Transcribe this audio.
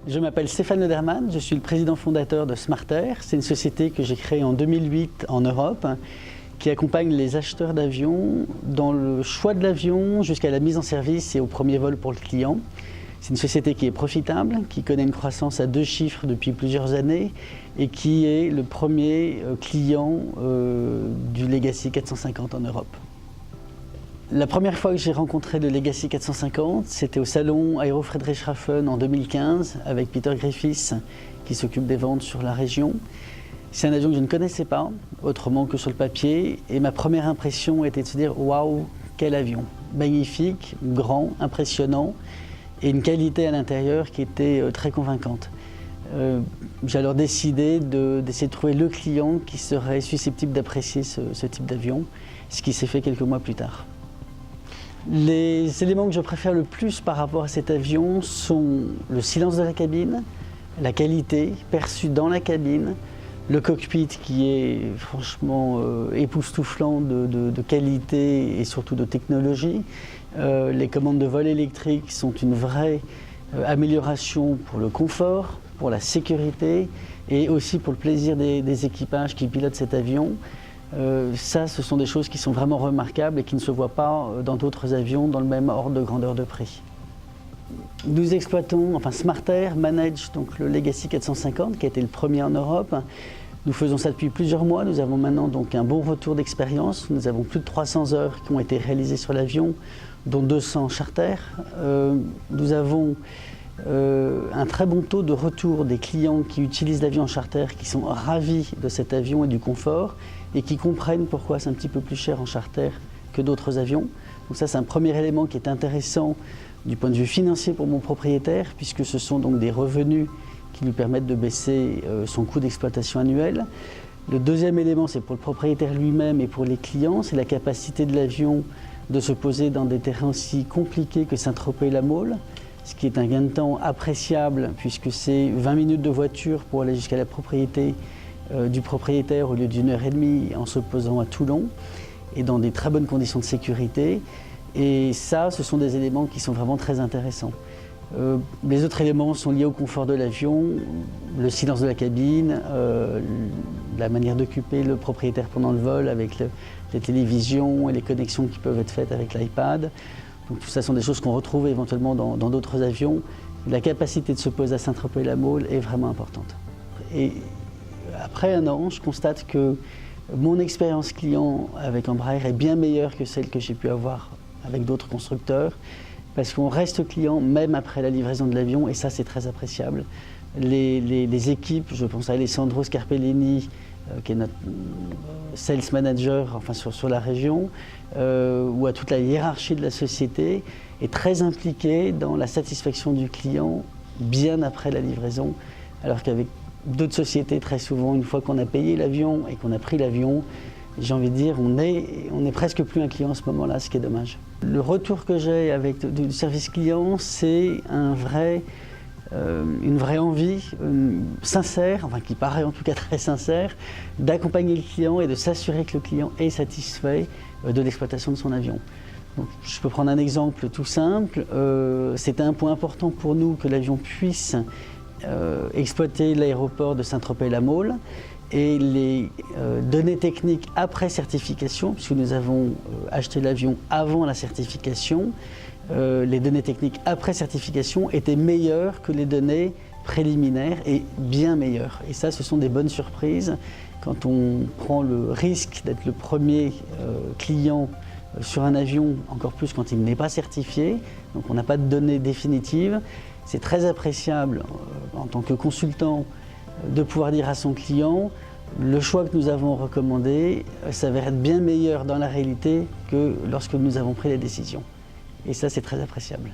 Je m'appelle Stéphane Lederman, je suis le président fondateur de Smartair. C'est une société que j'ai créée en 2008 en Europe qui accompagne les acheteurs d'avions dans le choix de l'avion jusqu'à la mise en service et au premier vol pour le client. C'est une société qui est profitable, qui connaît une croissance à 2 chiffres depuis plusieurs années et qui est le premier client du Legacy 450 en Europe. La première fois que j'ai rencontré le Legacy 450, c'était au salon Aero Friedrichshafen en 2015 avec Peter Griffiths qui s'occupe des ventes sur la région. C'est un avion que je ne connaissais pas, autrement que sur le papier, et ma première impression était de se dire « Waouh, quel avion ! Magnifique, grand, impressionnant, et une qualité à l'intérieur qui était très convaincante. » J'ai alors décidé d'essayer de trouver le client qui serait susceptible d'apprécier ce type d'avion, ce qui s'est fait quelques mois plus tard. Les éléments que je préfère le plus par rapport à cet avion sont le silence de la cabine, la qualité perçue dans la cabine, le cockpit qui est franchement époustouflant de qualité et surtout de technologie. Les commandes de vol électrique sont une vraie amélioration pour le confort, pour la sécurité et aussi pour le plaisir des équipages qui pilotent cet avion. Ce sont des choses qui sont vraiment remarquables et qui ne se voient pas dans d'autres avions dans le même ordre de grandeur de prix. Nous exploitons, Smartair manage donc le Legacy 450 qui a été le premier en Europe. Nous faisons ça depuis plusieurs mois. Nous avons maintenant donc un bon retour d'expérience. Nous avons plus de 300 heures qui ont été réalisées sur l'avion, dont 200 charters. Nous avons un très bon taux de retour des clients qui utilisent l'avion en charter, qui sont ravis de cet avion et du confort et qui comprennent pourquoi c'est un petit peu plus cher en charter que d'autres avions. Donc ça, c'est un premier élément qui est intéressant du point de vue financier pour mon propriétaire, puisque ce sont donc des revenus qui lui permettent de baisser son coût d'exploitation annuel. Le deuxième élément, c'est pour le propriétaire lui-même et pour les clients, c'est la capacité de l'avion de se poser dans des terrains aussi compliqués que Saint-Tropez-la-Mole, ce qui est un gain de temps appréciable puisque c'est 20 minutes de voiture pour aller jusqu'à la propriété du propriétaire au lieu d'1 heure et demie en se posant à Toulon et dans des très bonnes conditions de sécurité. Et ça, ce sont des éléments qui sont vraiment très intéressants. Les autres éléments sont liés au confort de l'avion, le silence de la cabine, la manière d'occuper le propriétaire pendant le vol avec les télévisions et les connexions qui peuvent être faites avec l'iPad. Donc tout ça sont des choses qu'on retrouve éventuellement dans d'autres avions. La capacité de se poser à Saint-Tropez-la-Mole est vraiment importante. Et après 1 an, je constate que mon expérience client avec Embraer est bien meilleure que celle que j'ai pu avoir avec d'autres constructeurs, parce qu'on reste client même après la livraison de l'avion, et ça c'est très appréciable. Les équipes, je pense à Alessandro Scarpellini, qui est notre sales manager sur la région, ou à toute la hiérarchie de la société, est très impliquée dans la satisfaction du client bien après la livraison, alors qu'avec d'autres sociétés, très souvent, une fois qu'on a payé l'avion et qu'on a pris l'avion, j'ai envie de dire, on est presque plus un client à ce moment-là, ce qui est dommage. Le retour que j'ai du service client, c'est une vraie envie sincère, qui paraît en tout cas très sincère, d'accompagner le client et de s'assurer que le client est satisfait de l'exploitation de son avion. Donc, je peux prendre un exemple tout simple. C'était un point important pour nous que l'avion puisse exploiter l'aéroport de Saint-Tropez-la-Mole. Et les données techniques après certification, puisque nous avons acheté l'avion avant la certification, les données techniques après certification étaient meilleures que les données préliminaires et bien meilleures. Et ça, ce sont des bonnes surprises quand on prend le risque d'être le premier client sur un avion, encore plus quand il n'est pas certifié, donc on n'a pas de données définitives. C'est très appréciable en tant que consultant de pouvoir dire à son client le choix que nous avons recommandé s'avère être bien meilleur dans la réalité que lorsque nous avons pris la décision. Et ça, c'est très appréciable.